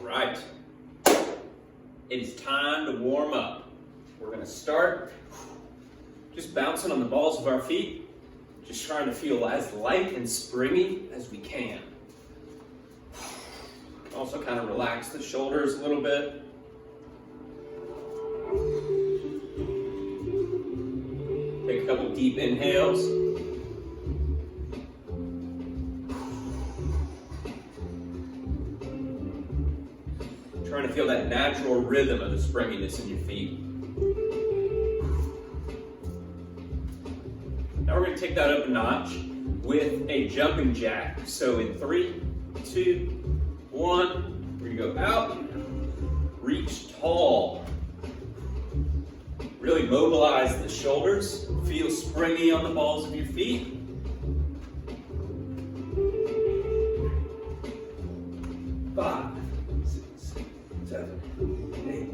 right. It is time to warm up. We're going to start just bouncing on the balls of our feet, just trying to feel as light and springy as we can. Also kind of relax the shoulders a little bit. Take a couple deep inhales. Trying to feel that natural rhythm of the springiness in your feet. Now we're going to take that up a notch with a jumping jack. So in 3, 2, 1, we're going to go out, reach tall. Really mobilize the shoulders, feel springy on the balls of your feet. 5, 6, 7, 8,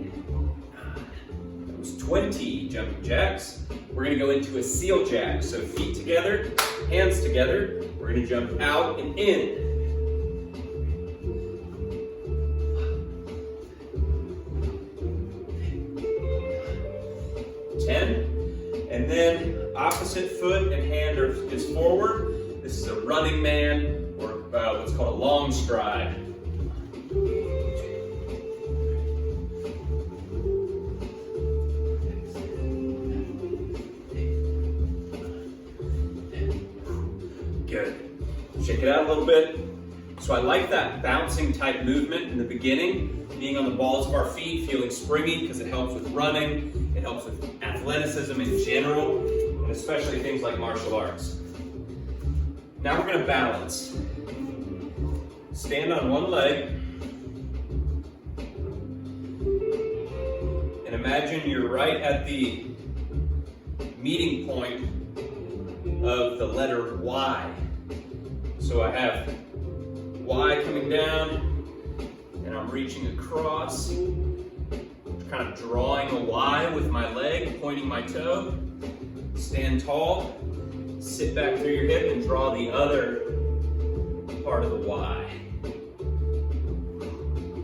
9. That was 20 jumping jacks. We're going to go into a seal jack. So feet together, hands together. We're going to jump out and in. 10. And then opposite foot and hand is forward. This is a running man, or what's called a long stride. Good. Shake it out a little bit. So I like that bouncing type movement in the beginning, being on the balls of our feet, feeling springy because it helps with running, it helps with athleticism in general, and especially things like martial arts. Now we're going to balance. Stand on one leg and imagine you're right at the meeting point of the letter Y. So I have Y coming down and I'm reaching across, kind of drawing a Y with my leg, pointing my toe. Stand tall, sit back through your hip and draw the other part of the Y.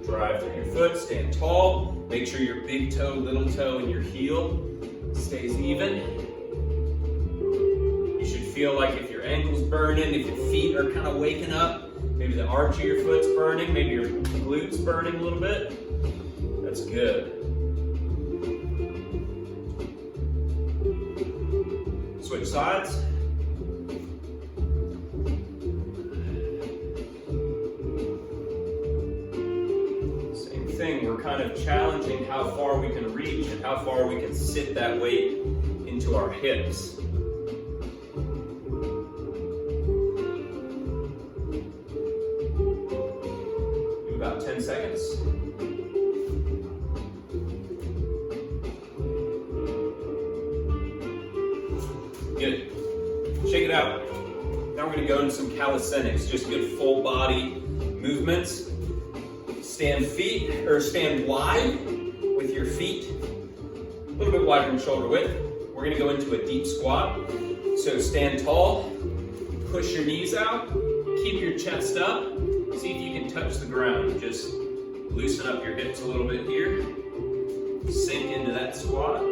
Drive through your foot, stand tall. Make sure your big toe, little toe, and your heel stays even. You should feel like if your ankle's burning, if your feet are kind of waking up, maybe the arch of your foot's burning, maybe your glutes burning a little bit. That's good. Switch sides. Same thing, we're kind of challenging how far we can reach and how far we can sit that weight into our hips. Do about 10 seconds. Good. Shake it out. Now we're going to go into some calisthenics, just good full body movements. Stand wide with your feet, a little bit wider than shoulder width. We're going to go into a deep squat. So stand tall, push your knees out, keep your chest up. See if you can touch the ground. Just loosen up your hips a little bit here. Sink into that squat.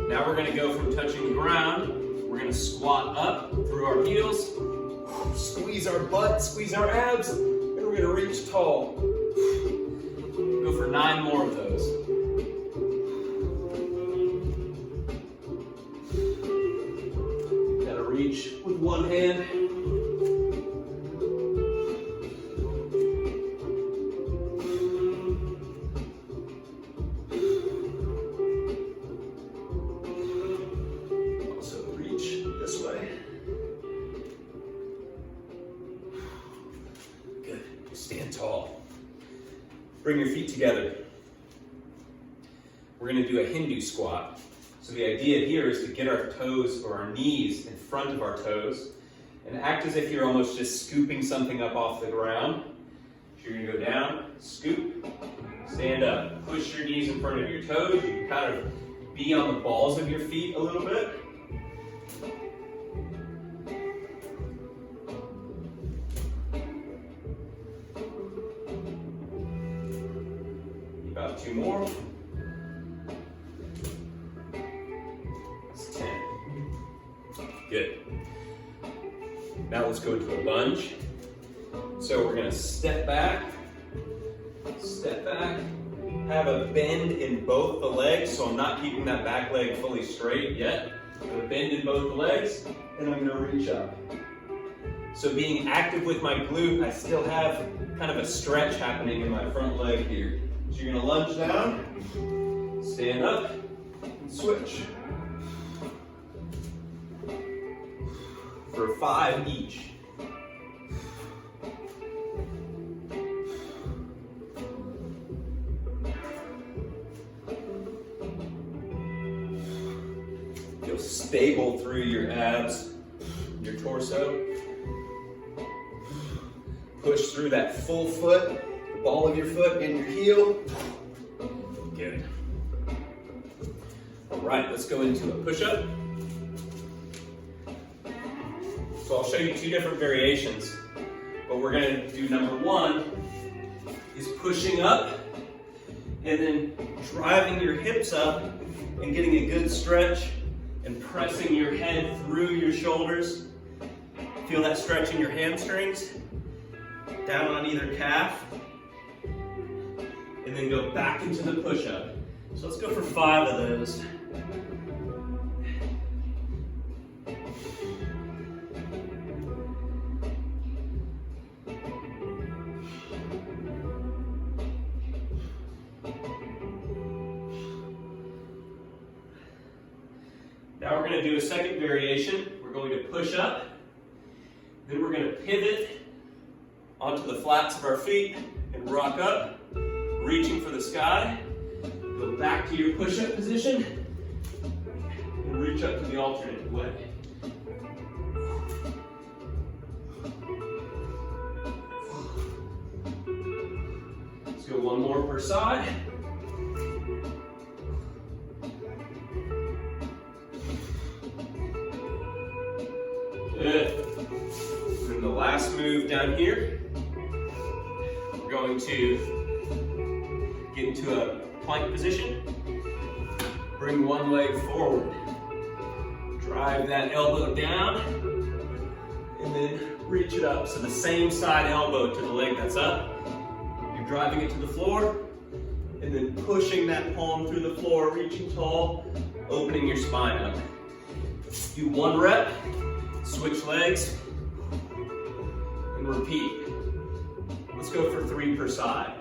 Now we're going to go from touching the ground, we're going to squat up through our heels, squeeze our butt, squeeze our abs, and we're going to reach tall. Go for 9 more of those. Got to reach with one hand. Stand tall. Bring your feet together. We're going to do a Hindu squat. So the idea here is to get our toes or our knees in front of our toes and act as if you're almost just scooping something up off the ground. So you're going to go down, scoop, stand up. Push your knees in front of your toes. You can kind of be on the balls of your feet a little bit. About 2 more. That's 10. Good. Now let's go into a lunge. So we're gonna step back, have a bend in both the legs, so I'm not keeping that back leg fully straight yet. I'm gonna bend in both the legs, and I'm gonna reach up. So being active with my glute, I still have kind of a stretch happening in my front leg here. So you're gonna lunge down, stand up, and switch. For 5 each. Feel stable through your abs, your torso. Push through that full foot, the ball of your foot and your heel. Good. All right, let's go into a push-up. So I'll show you 2 different variations, but we're gonna do number 1 is pushing up and then driving your hips up and getting a good stretch and pressing your head through your shoulders. Feel that stretch in your hamstrings, down on either calf, and then go back into the push-up. So let's go for 5 of those. Now we're going to do a second variation. We're going to push up, then we're going to pivot onto the flats of our feet and rock up, reaching for the sky. Go back to your push-up position and reach up to the alternate leg. Let's go 1 more per side. Good. And the last move down here, we're going to get into a plank position. Bring one leg forward. Drive that elbow down, and then reach it up. So the same side elbow to the leg that's up. You're driving it to the floor, and then pushing that palm through the floor, reaching tall, opening your spine up. Do 1 rep. Switch legs, and repeat. Let's go for 3 per side.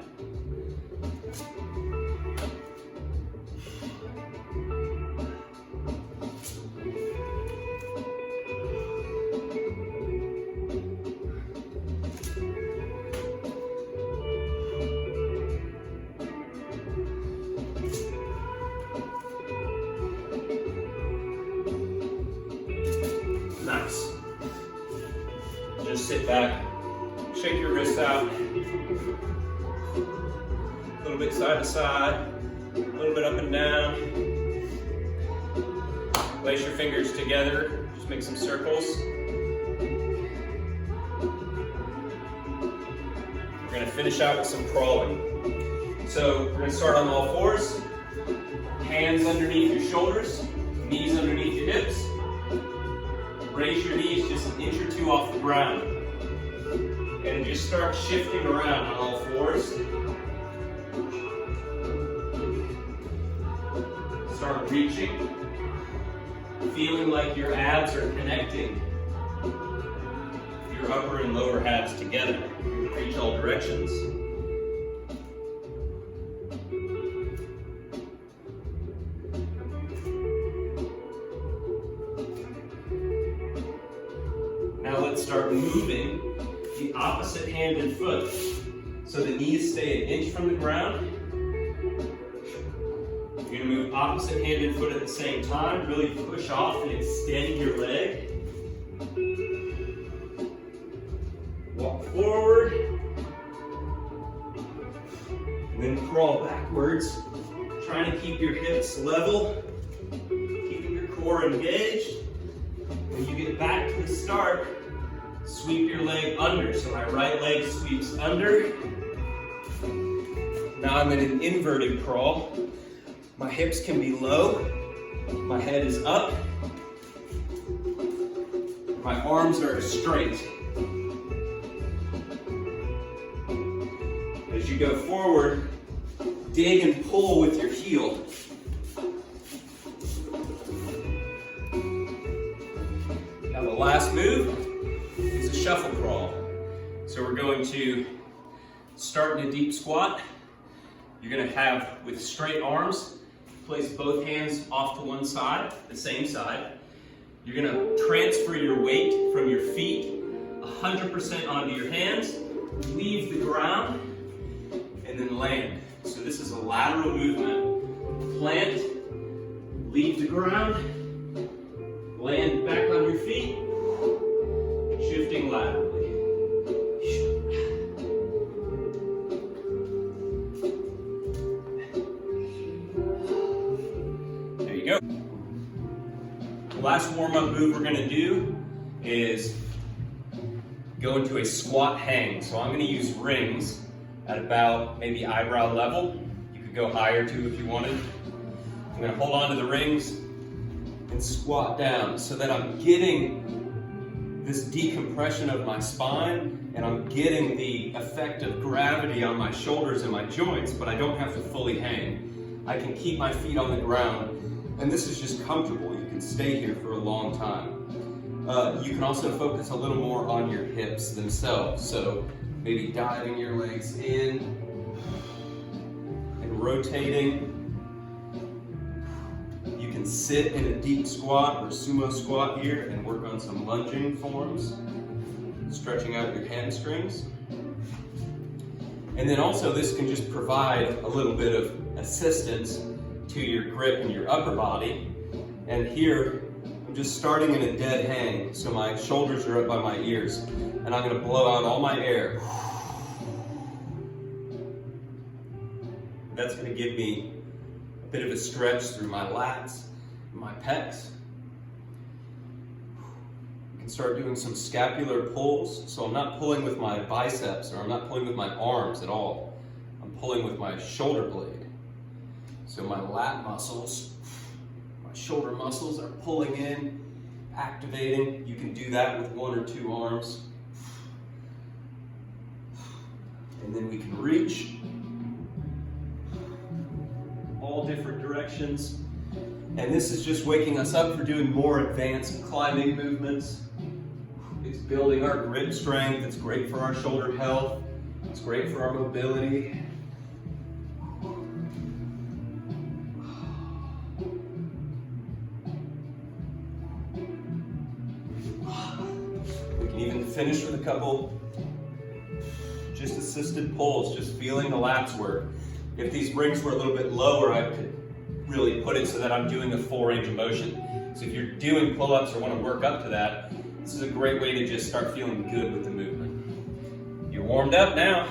Nice. Just sit back, shake your wrists out, a little bit side to side, a little bit up and down. Place your fingers together, just make some circles. We're going to finish out with some crawling. So we're going to start on all 4s, hands underneath your shoulders, knees underneath your hips. Raise your knees just an inch or 2 off the ground. And just start shifting around on all 4s. Start reaching. Feeling like your abs are connecting. Your upper and lower abs together. Reach all directions. Now let's start moving the opposite handed foot. So the knees stay an inch from the ground. You're going to move opposite handed foot at the same time. Really push off and extend your leg. Walk forward. And then crawl backwards. Trying to keep your hips level. Keeping your core engaged. When you get back to the start, sweep your leg under. So my right leg sweeps under. Now I'm in an inverted crawl. My hips can be low, my head is up, my arms are straight. As you go forward, dig and pull with your heel. Now the last move is a shuffle crawl. So we're going to start in a deep squat. You're going to have, with straight arms, place both hands off to one side, the same side. You're going to transfer your weight from your feet 100% onto your hands, leave the ground, and then land. So this is a lateral movement. Plant, leave the ground, land back on your feet, shifting laterally. There you go. The last warm-up move we're going to do is go into a squat hang. So I'm going to use rings at about maybe eyebrow level. You could go higher too if you wanted. I'm going to hold on to the rings and squat down so that I'm getting this decompression of my spine and I'm getting the effect of gravity on my shoulders and my joints, but I don't have to fully hang. I can keep my feet on the ground, and this is just comfortable. You can stay here for a long time. You can also focus a little more on your hips themselves, so maybe diving your legs in and rotating. You can sit in a deep squat or sumo squat here and work on some lunging forms, stretching out your hamstrings. And then also this can just provide a little bit of assistance to your grip in your upper body. And here, I'm just starting in a dead hang, so my shoulders are up by my ears, and I'm going to blow out all my air. That's going to give me a bit of a stretch through my lats, my pecs. You can start doing some scapular pulls, so I'm not pulling with my biceps, or I'm not pulling with my arms at all. I'm pulling with my shoulder blade. So my lat muscles, my shoulder muscles are pulling in, activating. You can do that with one or two arms. And then we can reach all different directions. And this is just waking us up for doing more advanced climbing movements. It's building our grip strength. It's great for our shoulder health. It's great for our mobility. Even finish with a couple just assisted pulls, just feeling the lats work. If these rings were a little bit lower, I could really put it so that I'm doing a full range of motion. So if you're doing pull-ups or want to work up to that, this is a great way to just start feeling good with the movement. You're warmed up now.